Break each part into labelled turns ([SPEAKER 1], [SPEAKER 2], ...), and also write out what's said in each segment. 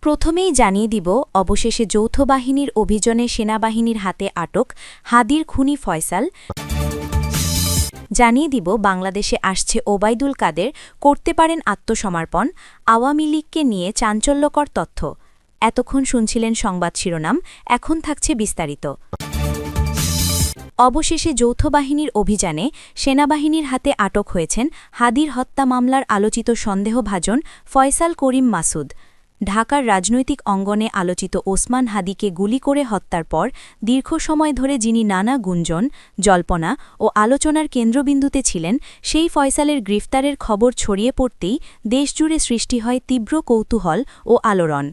[SPEAKER 1] প্রথমেই জানিয়ে দিব অবশেষে যৌথ বাহিনীর অভিযানে সেনাবাহিনীর হাতে আটক হাদির খুনি ফয়সাল। জানিয়ে দিব বাংলাদেশে আসছে ওবায়দুল কাদের, করতে পারেন আত্মসমর্পণ, আওয়ামী লীগকে নিয়ে চাঞ্চল্যকর তথ্য। এতক্ষণ শুনছিলেন সংবাদ শিরোনাম, এখন থাকছে বিস্তারিত। অবশেষে যৌথ বাহিনীর অভিযানে সেনাবাহিনীর হাতে আটক হয়েছেন হাদির হত্যা মামলার আলোচিত সন্দেহভাজন ফয়সাল করিম মাসুদ। ঢাকার রাজনৈতিক অঙ্গনে আলোচিত ওসমান হাদিকে গুলি করে হত্যার পর দীর্ঘ সময় ধরে যিনি নানা গুঞ্জন, জল্পনা ও আলোচনার কেন্দ্রবিন্দুতে ছিলেন, সেই ফয়সালের গ্রেফতারের খবর ছড়িয়ে পড়তেই দেশজুড়ে সৃষ্টি হয় তীব্র কৌতূহল ও আলোড়ন।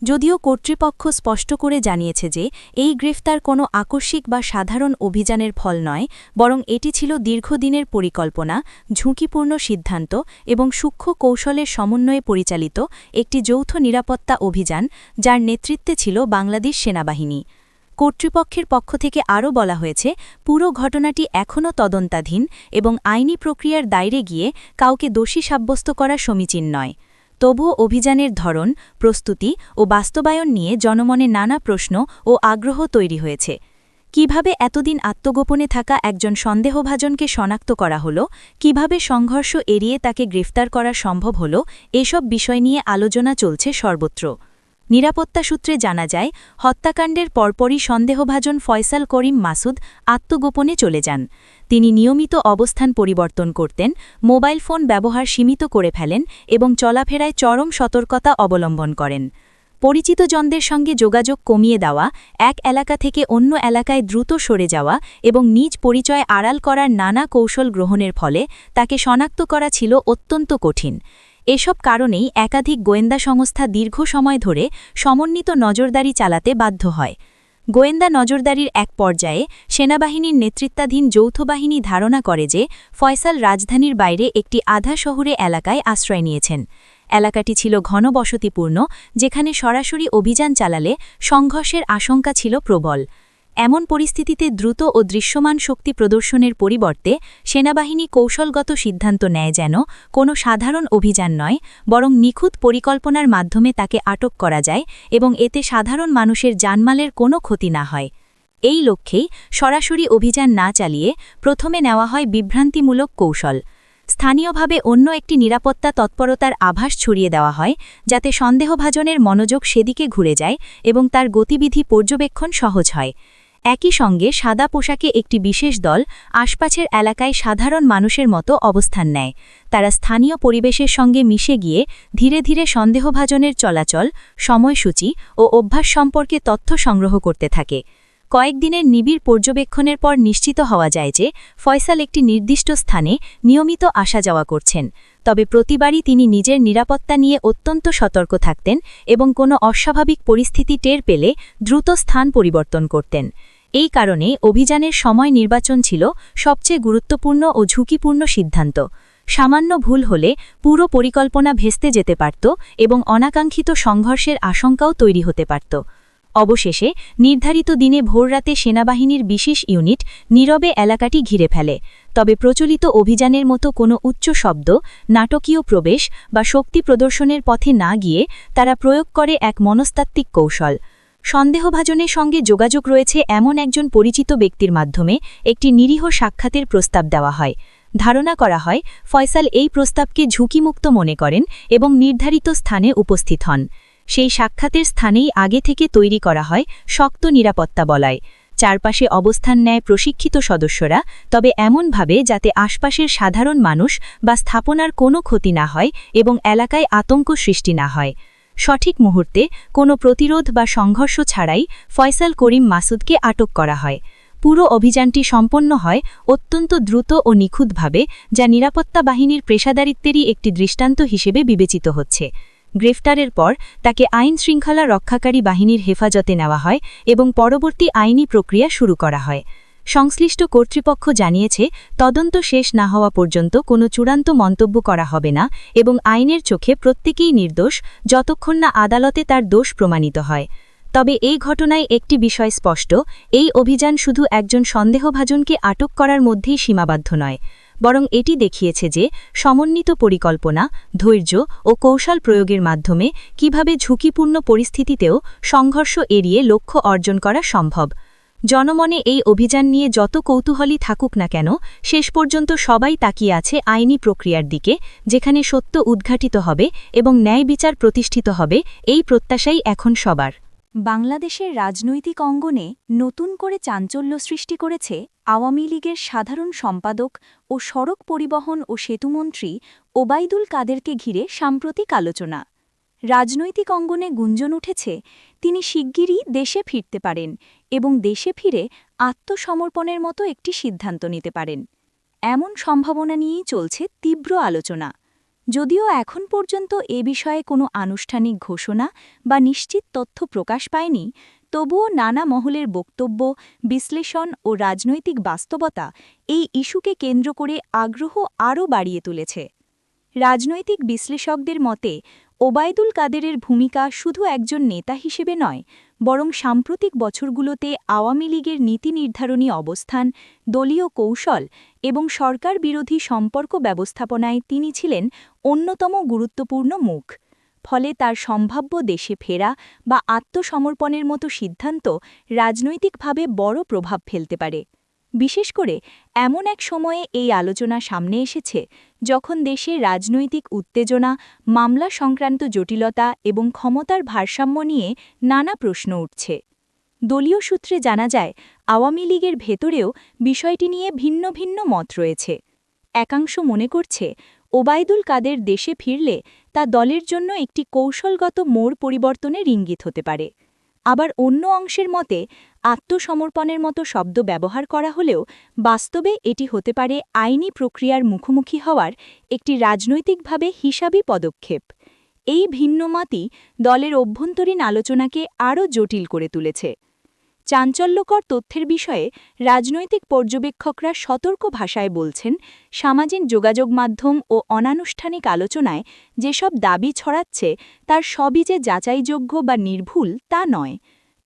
[SPEAKER 1] যদিও কর্তৃপক্ষ স্পষ্ট করে জানিয়েছে যে এই গ্রেফতার কোনো আকস্মিক বা সাধারণ অভিযানের ফল নয়, বরং এটি ছিল দীর্ঘদিনের পরিকল্পনা, ঝুঁকিপূর্ণ সিদ্ধান্ত এবং সূক্ষ্ম কৌশলের সমন্বয়ে পরিচালিত একটি যৌথ নিরাপত্তা অভিযান, যার নেতৃত্বে ছিল বাংলাদেশ সেনাবাহিনী। কর্তৃপক্ষের পক্ষ থেকে আরও বলা হয়েছে, পুরো ঘটনাটি এখনও তদন্তাধীন এবং আইনি প্রক্রিয়ার দায়রে গিয়ে কাউকে দোষী সাব্যস্ত করা সমীচীন নয়। তবুও অভিযানের ধরন, প্রস্তুতি ও বাস্তবায়ন নিয়ে জনমনে নানা প্রশ্ন ও আগ্রহ তৈরি হয়েছে। কিভাবে এতদিন আত্মগোপনে থাকা একজন সন্দেহভাজনকে শনাক্ত করা হলো, কিভাবে সংঘর্ষ এড়িয়ে তাকে গ্রেফতার করা সম্ভব হল, এসব বিষয় নিয়ে আলোচনা চলছে সর্বত্র। নিরাপত্তা সূত্রে জানা যায়, হত্যাকাণ্ডের পরপরই সন্দেহভাজন ফয়সাল করিম মাসুদ আত্মগোপনে চলে যান। তিনি নিয়মিত অবস্থান পরিবর্তন করতেন, মোবাইল ফোন ব্যবহার সীমিত করে ফেলেন এবং চলাফেরায় চরম সতর্কতা অবলম্বন করেন। পরিচিতজনদের সঙ্গে যোগাযোগ কমিয়ে দেওয়া, এক এলাকা থেকে অন্য এলাকায় দ্রুত সরে যাওয়া এবং নিজ পরিচয় আড়াল করার নানা কৌশল গ্রহণের ফলে তাকে শনাক্ত করা ছিল অত্যন্ত কঠিন। এসব কারণেই একাধিক গোয়েন্দা সংস্থা দীর্ঘ সময় ধরে সমন্বিত নজরদারি চালাতে বাধ্য হয়। গোয়েন্দা নজরদারির এক পর্যায়ে সেনাবাহিনীর নেতৃত্বাধীন যৌথ বাহিনী ধারণা করে যে ফয়সাল রাজধানীর বাইরে একটি আধা শহুরে এলাকায় আশ্রয় নিয়েছেন। এলাকাটি ছিল ঘনবসতিপূর্ণ, যেখানে সরাসরি অভিযান চালালে সংঘর্ষের আশঙ্কা ছিল প্রবল। এমন পরিস্থিতিতে দ্রুত ও দৃশ্যমান শক্তি প্রদর্শনের পরিবর্তে সেনাবাহিনী কৌশলগত সিদ্ধান্ত নেয় যেন কোনো সাধারণ অভিযান নয়, বরং নিখুঁত পরিকল্পনার মাধ্যমে তাকে আটক করা যায় এবং এতে সাধারণ মানুষের জানমালের কোনো ক্ষতি না হয়। এই লক্ষ্যেই সরাসরি অভিযান না চালিয়ে প্রথমে নেওয়া হয় বিভ্রান্তিমূলক কৌশল। স্থানীয়ভাবে অন্য একটি নিরাপত্তা তৎপরতার আভাস ছড়িয়ে দেওয়া হয়, যাতে সন্দেহভাজনের মনোযোগ সেদিকে ঘুরে যায় এবং তার গতিবিধি পর্যবেক্ষণ সহজ হয়। একই সঙ্গে সাদা পোশাকে একটি বিশেষ দল আশপাশের এলাকায় সাধারণ মানুষের মতো অবস্থান নেয়। তারা স্থানীয় পরিবেশের সঙ্গে মিশে গিয়ে ধীরে ধীরে সন্দেহভাজনের চলাচল, সময়সূচি ও অভ্যাস সম্পর্কে তথ্য সংগ্রহ করতে থাকে। কয়েকদিনের নিবিড় পর্যবেক্ষণের পর নিশ্চিত হওয়া যায় যে ফয়সাল একটি নির্দিষ্ট স্থানে নিয়মিত আসা যাওয়া করছেন, তবে প্রতিবারই তিনি নিজের নিরাপত্তা নিয়ে অত্যন্ত সতর্ক থাকতেন এবং কোনো অস্বাভাবিক পরিস্থিতি টের পেলে দ্রুত স্থান পরিবর্তন করতেন। এই কারণে অভিযানের সময় নির্বাচন ছিল সবচেয়ে গুরুত্বপূর্ণ ও ঝুঁকিপূর্ণ সিদ্ধান্ত। সামান্য ভুল হলে পুরো পরিকল্পনা ভেস্তে যেতে পারত এবং অনাকাঙ্ক্ষিত সংঘর্ষের আশঙ্কাও তৈরি হতে পারত। অবশেষে নির্ধারিত দিনে ভোররাতে সেনাবাহিনীর বিশেষ ইউনিট নীরবে এলাকাটি ঘিরে ফেলে। তবে প্রচলিত অভিযানের মতো কোনো উচ্চ শব্দ, নাটকীয় প্রবেশ বা শক্তি প্রদর্শনের পথে না গিয়ে তারা প্রয়োগ করে এক মনস্তাত্ত্বিক কৌশল। সন্দেহভাজনের সঙ্গে যোগাযোগ রয়েছে এমন একজন পরিচিত ব্যক্তির মাধ্যমে একটি নিরীহ সাক্ষাতের প্রস্তাব দেওয়া হয়। ধারণা করা হয় ফয়সাল এই প্রস্তাবকে ঝুঁকিমুক্ত মনে করেন এবং নির্ধারিত স্থানে উপস্থিত হন। সেই সাক্ষাতের স্থানেই আগে থেকে তৈরি করা হয় শক্ত নিরাপত্তা বলয়। চারপাশে অবস্থান নেয় প্রশিক্ষিত সদস্যরা, তবে এমনভাবে যাতে আশপাশের সাধারণ মানুষ বা স্থাপনার কোনো ক্ষতি না হয় এবং এলাকায় আতঙ্ক সৃষ্টি না হয়। সঠিক মুহূর্তে কোনো প্রতিরোধ বা সংঘর্ষ ছাড়াই ফয়সাল করিম মাসুদকে আটক করা হয়। পুরো অভিযানটি সম্পন্ন হয় অত্যন্ত দ্রুত ও নিখুঁতভাবে, যা নিরাপত্তা বাহিনীর পেশাদারিত্বেরই একটি দৃষ্টান্ত হিসেবে বিবেচিত হচ্ছে। গ্রেফতারের পর তাকে আইন শৃঙ্খলা রক্ষাকারী বাহিনীর হেফাজতে নেওয়া হয় এবং পরবর্তী আইনি প্রক্রিয়া শুরু করা হয়। সংশ্লিষ্ট কর্তৃপক্ষ জানিয়েছে, তদন্ত শেষ না হওয়া পর্যন্ত কোনো চূড়ান্ত মন্তব্য করা হবে না এবং আইনের চোখে প্রত্যেকেই নির্দোষ যতক্ষণ না আদালতে তার দোষ প্রমাণিত হয়। তবে এই ঘটনায় একটি বিষয় স্পষ্ট, এই অভিযান শুধু একজন সন্দেহভাজনকে আটক করার মধ্যেই সীমাবদ্ধ নয়, বরং এটি দেখিয়েছে যে সমন্বিত পরিকল্পনা, ধৈর্য ও কৌশল প্রয়োগের মাধ্যমে কিভাবে ঝুঁকিপূর্ণ পরিস্থিতিতেও সংঘর্ষ এড়িয়ে লক্ষ্য অর্জন করা সম্ভব। জনমনে এই অভিযান নিয়ে যত কৌতূহলী থাকুক না কেন, শেষ পর্যন্ত সবাই তাকিয়ে আছে আইনি প্রক্রিয়ার দিকে, যেখানে সত্য উদ্ঘাটিত হবে এবং ন্যায় বিচার প্রতিষ্ঠিত হবে, এই প্রত্যাশাই এখন সবার। বাংলাদেশের রাজনৈতিক অঙ্গনে নতুন করে চাঞ্চল্য সৃষ্টি করেছে আওয়ামী লীগের সাধারণ সম্পাদক ও সড়ক পরিবহন ও সেতুমন্ত্রী ওবায়দুল কাদেরকে ঘিরে সাম্প্রতিক আলোচনা। রাজনৈতিক অঙ্গনে গুঞ্জন উঠেছে তিনি শিগগিরই দেশে ফিরতে পারেন এবং দেশে ফিরে আত্মসমর্পণের মতো একটি সিদ্ধান্ত নিতে পারেন। এমন সম্ভাবনা নিয়েই চলছে তীব্র আলোচনা। যদিও এখন পর্যন্ত এ বিষয়ে কোনো আনুষ্ঠানিক ঘোষণা বা নিশ্চিত তথ্য প্রকাশ পায়নি, তবুও নানা মহলের বক্তব্য, বিশ্লেষণ ও রাজনৈতিক বাস্তবতা এই ইস্যুকে কেন্দ্র করে আগ্রহ আরও বাড়িয়ে তুলেছে। রাজনৈতিক বিশ্লেষকদের মতে ওবায়দুল কাদেরের ভূমিকা শুধু একজন নেতা হিসেবে নয়, বরং সাম্প্রতিক বছরগুলোতে আওয়ামী লীগের নীতি নির্ধারণী অবস্থান, দলীয় কৌশল এবং সরকার বিরোধী সম্পর্ক ব্যবস্থাপনায় তিনি ছিলেন অন্যতম গুরুত্বপূর্ণ মুখ। ফলে তার সম্ভাব্য দেশে ফেরা বা আত্মসমর্পণের মতো সিদ্ধান্ত রাজনৈতিকভাবে বড় প্রভাব ফেলতে পারে। বিশেষ করে এমন এক সময়ে এই আলোচনা সামনে এসেছে যখন দেশে রাজনৈতিক উত্তেজনা, মামলা সংক্রান্ত জটিলতা এবং ক্ষমতার ভারসাম্য নিয়ে নানা প্রশ্ন উঠছে। দলীয় সূত্রে জানা যায়, আওয়ামী লীগের ভেতরেও বিষয়টি নিয়ে ভিন্ন ভিন্ন মত রয়েছে। একাংশ মনে করছে ওবায়দুল কাদের দেশে ফিরলে তা দলের জন্য একটি কৌশলগত মোড় পরিবর্তনের ইঙ্গিত হতে পারে। আবার অন্য অংশের মতে আত্মসমর্পণের মতো শব্দ ব্যবহার করা হলেও বাস্তবে এটি হতে পারে আইনি প্রক্রিয়ার মুখোমুখি হওয়ার একটি রাজনৈতিকভাবে হিসাবী পদক্ষেপ। এই ভিন্ন মতই দলের অভ্যন্তরীণ আলোচনাকে আরও জটিল করে তুলেছে। চাঞ্চল্যকর তথ্যের বিষয়ে রাজনৈতিক পর্যবেক্ষকরা সতর্ক ভাষায় বলছেন, সামাজিক যোগাযোগ মাধ্যম ও অনানুষ্ঠানিক আলোচনায় যেসব দাবি ছড়াচ্ছে তার সবই যে যাচাইযোগ্য বা নির্ভুল তা নয়।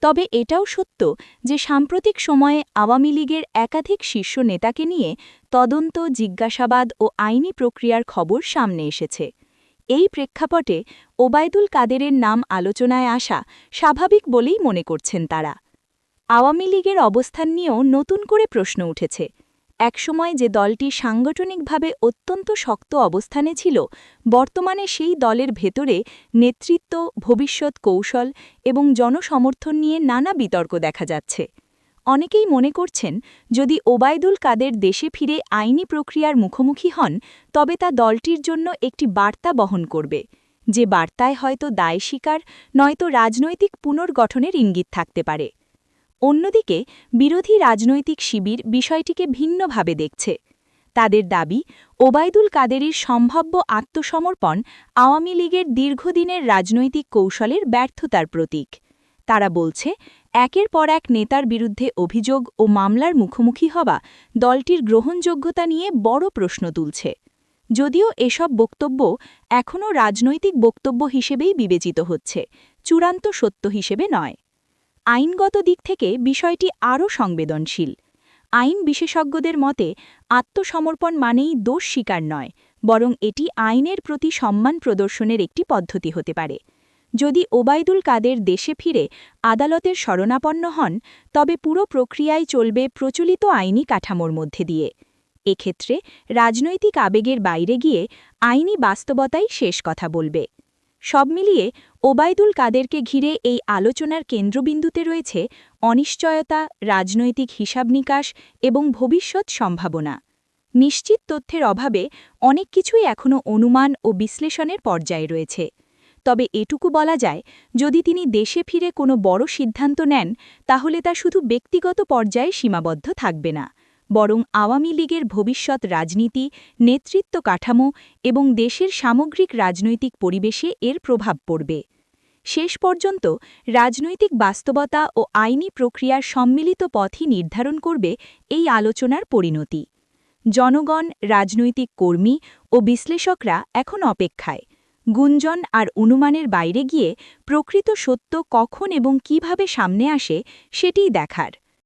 [SPEAKER 1] তবে এটাও সত্য যে সাম্প্রতিক সময়ে আওয়ামী লীগের একাধিক শীর্ষ নেতাকে নিয়ে তদন্ত, জিজ্ঞাসাবাদ ও আইনি প্রক্রিয়ার খবর সামনে এসেছে। এই প্রেক্ষাপটে ওবায়দুল কাদেরের নাম আলোচনায় আসা স্বাভাবিক বলেই মনে করছেন তারা। আওয়ামী লীগের অবস্থান নিয়েও নতুন করে প্রশ্ন উঠেছে। একসময় যে দলটি সাংগঠনিকভাবে অত্যন্ত শক্ত অবস্থানে ছিল, বর্তমানে সেই দলের ভেতরে নেতৃত্ব, ভবিষ্যৎ কৌশল এবং জনসমর্থন নিয়ে নানা বিতর্ক দেখা যাচ্ছে। অনেকেই মনে করছেন, যদি ওবায়দুল কাদের দেশে ফিরে আইনি প্রক্রিয়ার মুখোমুখি হন, তবে তা দলটির জন্য একটি বার্তা বহন করবে, যে বার্তায় হয়তো দায় স্বীকার, নয়তো রাজনৈতিক পুনর্গঠনের ইঙ্গিত থাকতে পারে। অন্যদিকে বিরোধী রাজনৈতিক শিবির বিষয়টিকে ভিন্নভাবে দেখছে। তাদের দাবি, ওবায়দুল কাদেরের সম্ভাব্য আত্মসমর্পণ আওয়ামী লীগের দীর্ঘদিনের রাজনৈতিক কৌশলের ব্যর্থতার প্রতীক। তারা বলছে, একের পর এক নেতার বিরুদ্ধে অভিযোগ ও মামলার মুখোমুখি হওয়া দলটির গ্রহণযোগ্যতা নিয়ে বড় প্রশ্ন তুলছে। যদিও এসব বক্তব্য এখনও রাজনৈতিক বক্তব্য হিসেবেই বিবেচিত হচ্ছে, চূড়ান্ত সত্য হিসেবে নয়। আইনগত দিক থেকে বিষয়টি আরও সংবেদনশীল। আইন বিশেষজ্ঞদের মতে আত্মসমর্পণ মানেই দোষ স্বীকার নয়, বরং এটি আইনের প্রতি সম্মান প্রদর্শনের একটি পদ্ধতি হতে পারে। যদি ওবায়দুল কাদের দেশে ফিরে আদালতের শরণাপন্ন হন, তবে পুরো প্রক্রিয়ায় চলবে প্রচলিত আইনি কাঠামোর মধ্যে দিয়ে। এক্ষেত্রে রাজনৈতিক আবেগের বাইরে গিয়ে আইনি বাস্তবতাই শেষ কথা বলবে। সব মিলিয়ে ওবায়দুল কাদেরকে ঘিরে এই আলোচনার কেন্দ্রবিন্দুতে রয়েছে অনিশ্চয়তা, রাজনৈতিক হিসাব নিকাশ এবং ভবিষ্যৎ সম্ভাবনা। নিশ্চিত তথ্যের অভাবে অনেক কিছুই এখনও অনুমান ও বিশ্লেষণের পর্যায়ে রয়েছে। তবে এটুকু বলা যায়, যদি তিনি দেশে ফিরে কোনো বড় সিদ্ধান্ত নেন, তাহলে তা শুধু ব্যক্তিগত পর্যায়ে সীমাবদ্ধ থাকবে না, বরং আওয়ামী লীগের ভবিষ্যৎ রাজনীতি, নেতৃত্ব কাঠামো এবং দেশের সামগ্রিক রাজনৈতিক পরিবেশে এর প্রভাব পড়বে। শেষ পর্যন্ত রাজনৈতিক বাস্তবতা ও আইনি প্রক্রিয়ার সম্মিলিত পথই নির্ধারণ করবে এই আলোচনার পরিণতি। জনগণ, রাজনৈতিক কর্মী ও বিশ্লেষকরা এখন অপেক্ষায়। গুঞ্জন আর অনুমানের বাইরে গিয়ে প্রকৃত সত্য কখন এবং কিভাবে সামনে আসে সেটিই দেখার।